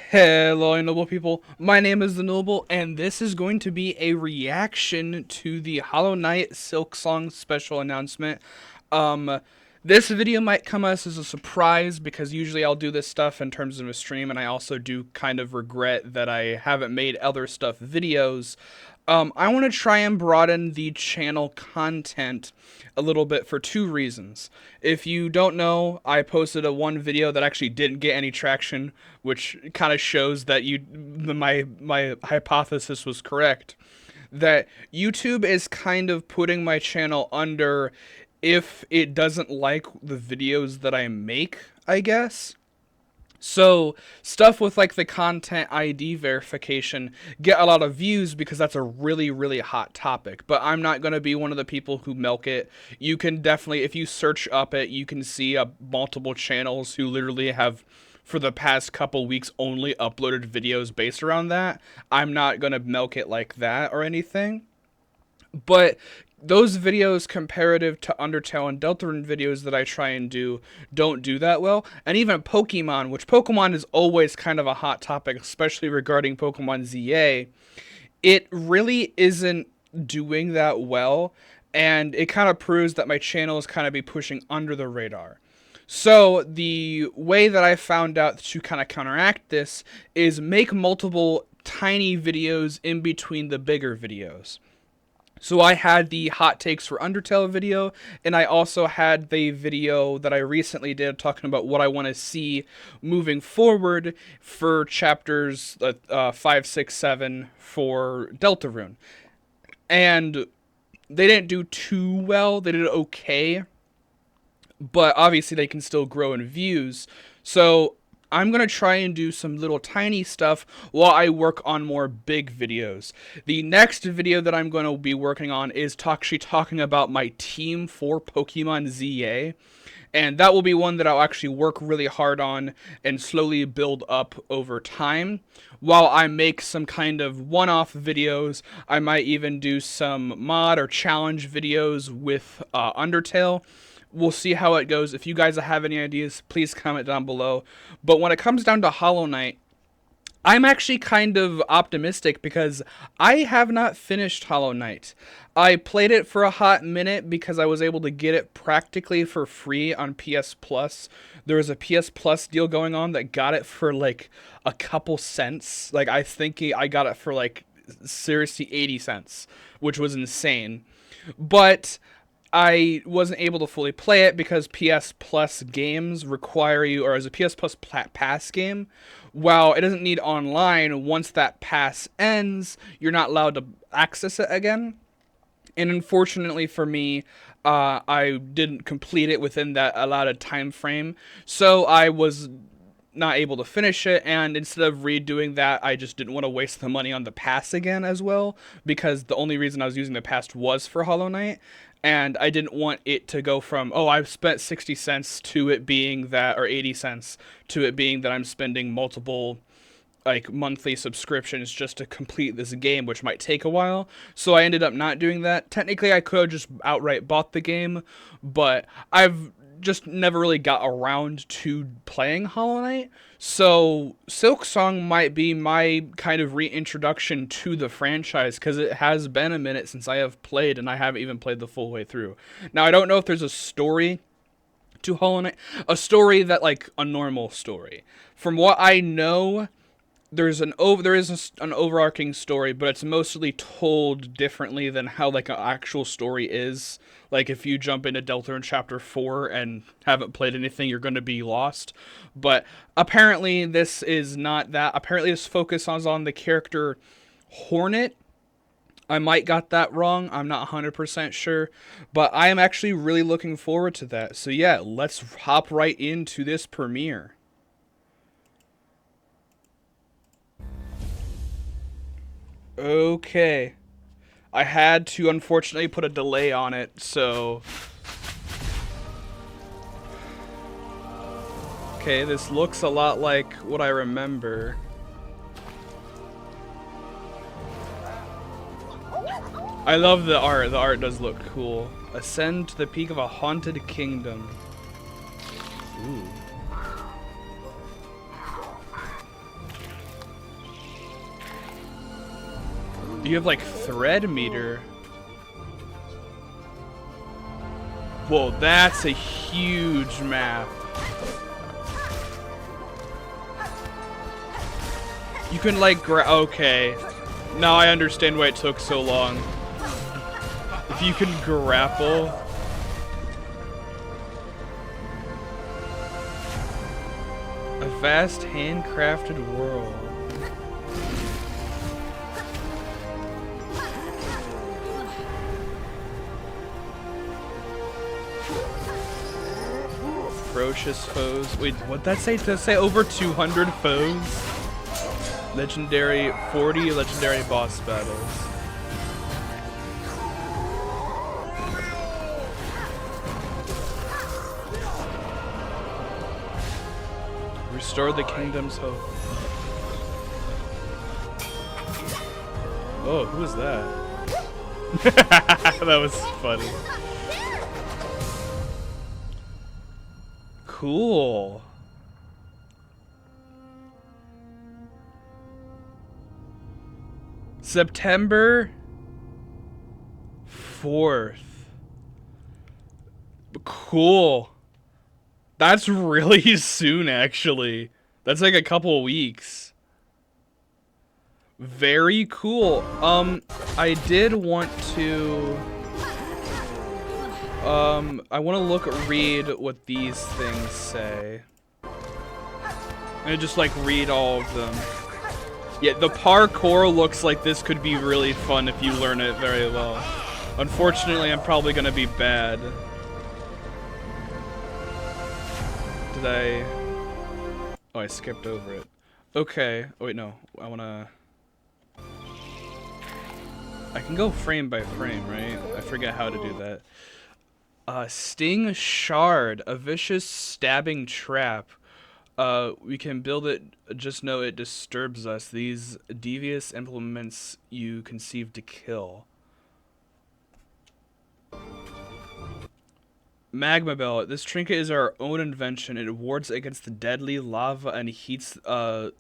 Hello, noble people. My name is the Noble, and this is going to be a reaction to the Hollow Knight Silksong special announcement. Um, this video might come as a surprise because usually I'll do this stuff in terms of a stream, and I also do kind of regret that I haven't made other stuff videos. I want to try and broaden the channel content a little bit for two reasons. If you don't know, I posted one video that actually didn't get any traction, which kind of shows that my hypothesis was correct. That YouTube is kind of putting my channel under if it doesn't like the videos that I make, I guess. So, stuff with like the content ID verification get a lot of views because that's a really, really hot topic. But I'm not going to be one of the people who milk it. You can definitely, if you search up it, you can see multiple channels who literally have, for the past couple weeks, only uploaded videos based around that. I'm not going to milk it like that or anything. But those videos comparative to Undertale and Deltarune videos that I try and do don't do that well. And even Pokemon, which Pokemon is always kind of a hot topic, especially regarding Pokemon ZA, it really isn't doing that well. And it kind of proves that my channel is kind of be pushing under the radar. So the way that I found out to kind of counteract this is make multiple tiny videos in between the bigger videos. So I had the hot takes for Undertale video, and I also had the video that I recently did talking about what I want to see moving forward for chapters 5, 6, 7 for Deltarune. And they didn't do too well, they did okay, but obviously they can still grow in views. So I'm going to try and do some little tiny stuff while I work on more big videos. The next video that I'm going to be working on is actually talking about my team for Pokemon ZA. And that will be one that I'll actually work really hard on and slowly build up over time. While I make some kind of one-off videos, I might even do some mod or challenge videos with Undertale. We'll see how it goes. If you guys have any ideas, please comment down below. But when it comes down to Hollow Knight, I'm actually kind of optimistic because I have not finished Hollow Knight. I played it for a hot minute because I was able to get it practically for free on PS Plus. There was a PS Plus deal going on that got it for like a couple cents. Like I think I got it for like seriously 80 cents, which was insane. But I wasn't able to fully play it because PS Plus games require you, or as a PS Plus pass game, while it doesn't need online, once that pass ends, you're not allowed to access it again. And unfortunately for me, I didn't complete it within that allotted time frame, so I was not able to finish it, and instead of redoing that, I just didn't want to waste the money on the pass again as well, because the only reason I was using the pass was for Hollow Knight, and I didn't want it to go from, oh, I've spent 60 cents to it being that, or 80 cents, to it being that I'm spending multiple like monthly subscriptions just to complete this game, which might take a while. So I ended up not doing that. Technically, I could have just outright bought the game, but I've just never really got around to playing Hollow Knight. So Silksong might be my kind of reintroduction to the franchise, because it has been a minute since I have played, and I haven't even played the full way through. Now, I don't know if there's a story to Hollow Knight, a story that, like, a normal story. From what I know, there is an overarching story, but it's mostly told differently than how like an actual story is. Like if you jump into Deltarune chapter 4 and haven't played anything, you're going to be lost. But apparently this is not that. Apparently this focuses on the character Hornet. I might got that wrong. I'm not 100% sure, but I am actually really looking forward to that. So yeah, let's hop right into this premiere. Okay. I had to unfortunately put a delay on it, so... Okay, this looks a lot like what I remember. I love the art. The art does look cool. Ascend to the peak of a haunted kingdom. Ooh. You have like thread meter. Whoa, that's a huge map. You can like okay. Now I understand why it took so long. If you can grapple. A vast handcrafted world. Ferocious foes. Wait, what'd that say? Did that say over 200 foes? Legendary, 40 legendary boss battles. Restore the kingdom's hope. Oh, who was that? That was funny. Cool. September 4th. Cool. That's really soon, actually. That's like a couple weeks. Very cool. I did want to... I want to read what these things say. And just like read all of them. Yeah, the parkour looks like this could be really fun if you learn it very well. Unfortunately, I'm probably gonna be bad. Did I... Oh, I skipped over it. Okay. Oh, wait, no. I wanna... I can go frame by frame, right? I forget how to do that. Sting Shard, a vicious stabbing trap. We can build it, just know it disturbs us. These devious implements you conceive to kill. Magma Bell. This trinket is our own invention. It wards against the deadly lava and heats around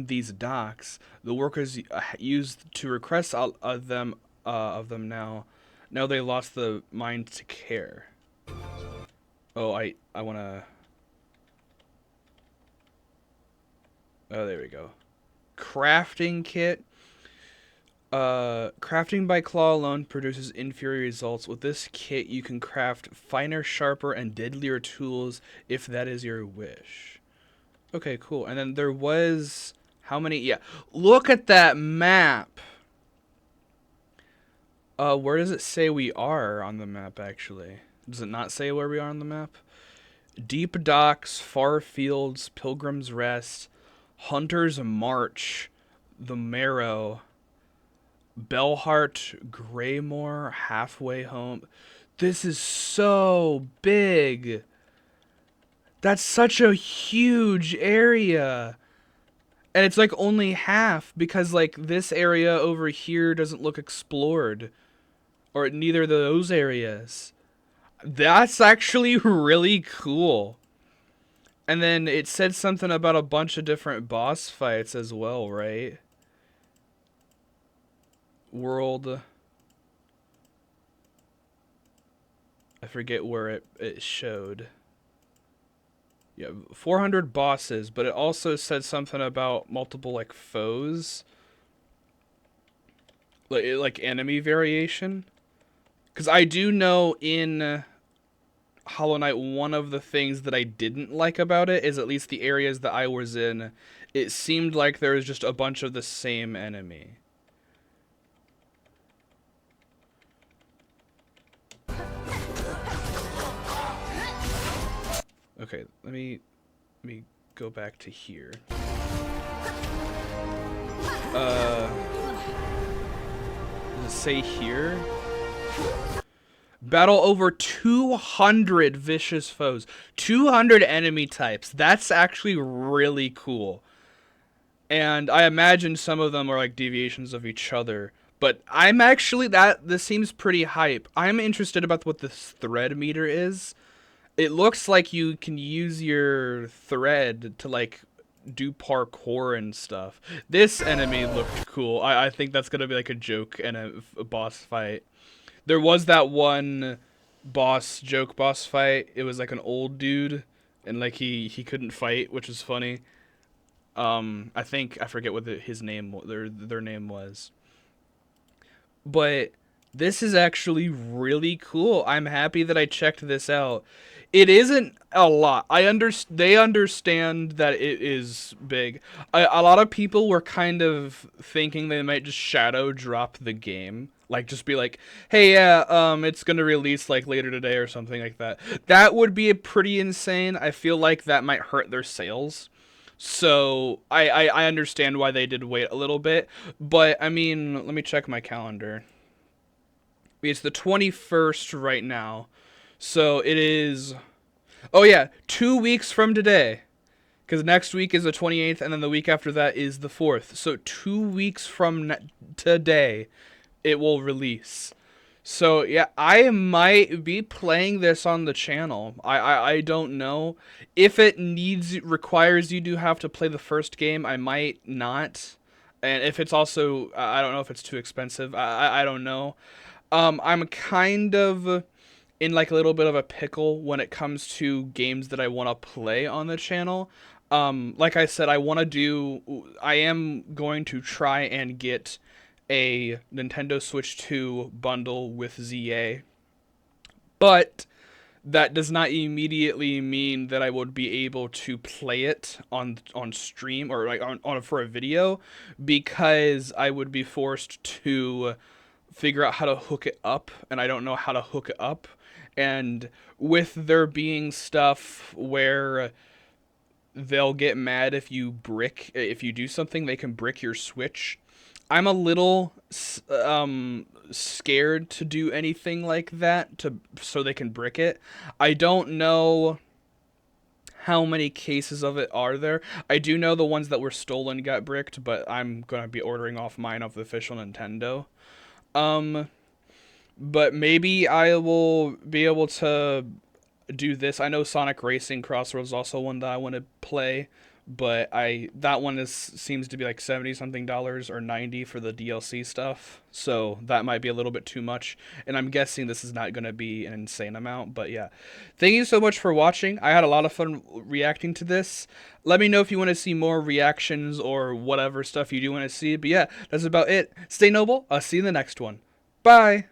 these docks. The workers used to request of them now. Now they lost the mind to care. Oh, I wanna... Oh, there we go. Crafting kit. Crafting by claw alone produces inferior results. With this kit, you can craft finer, sharper, and deadlier tools if that is your wish. Okay, cool. And then there was... How many? Yeah. Look at that map! Where does it say we are on the map, actually? Does it not say where we are on the map? Deep Docks, Far Fields, Pilgrim's Rest, Hunter's March, The Marrow, Bellheart, Greymore, Halfway Home. This is so big! That's such a huge area! And it's like only half, because like this area over here doesn't look explored. Or neither of those areas. That's actually really cool. And then it said something about a bunch of different boss fights as well, right? World. I forget where it showed. Yeah, 400 bosses, but it also said something about multiple like foes. Like enemy variation. Because I do know in Hollow Knight, one of the things that I didn't like about it is at least the areas that I was in, it seemed like there was just a bunch of the same enemy. Okay, let me go back to here. Does it say here? Battle over 200 vicious foes. 200 enemy types. That's actually really cool. And I imagine some of them are like deviations of each other. But I'm actually, this seems pretty hype. I'm interested about what this thread meter is. It looks like you can use your thread to like do parkour and stuff. This enemy looked cool. I think that's gonna be like a joke and a boss fight. There was that one boss fight. It was like an old dude, and like he couldn't fight, which is funny. I think I forget what his name their name was, but this is actually really cool. I'm happy that I checked this out. It isn't a lot. They understand that it is big. A lot of people were kind of thinking they might just shadow drop the game. Like just be like, "Hey, yeah, it's going to release like later today or something like that." That would be pretty insane. I feel like that might hurt their sales. So, I understand why they did wait a little bit, but I mean, let me check my calendar. It's the 21st right now. So it is. Oh, yeah. 2 weeks from today. Because next week is the 28th, and then the week after that is the 4th. So 2 weeks from today, it will release. So, yeah, I might be playing this on the channel. I don't know. If it requires you to have to play the first game, I might not. And if it's also, I don't know if it's too expensive. I don't know. I'm kind of in like a little bit of a pickle when it comes to games that I want to play on the channel. Like I said, I am going to try and get a Nintendo Switch 2 bundle with ZA, but that does not immediately mean that I would be able to play it on stream or like on for a video, because I would be forced to figure out how to hook it up, and I don't know how to hook it up. And with there being stuff where they'll get mad if you do something, they can brick your Switch. I'm a little scared to do anything like that so they can brick it. I don't know how many cases of it are there. I do know the ones that were stolen got bricked, but I'm gonna be ordering off mine off the official Nintendo. But maybe I will be able to do this. I know Sonic Racing Crossroads is also one that I want to play, but that one seems to be like 70 something dollars or 90 for the DLC stuff. So that might be a little bit too much, and I'm guessing this is not going to be an insane amount, but yeah. Thank you so much for watching. I had a lot of fun reacting to this. Let me know if you want to see more reactions or whatever stuff you do want to see. But yeah, that's about it. Stay noble. I'll see you in the next one. Bye.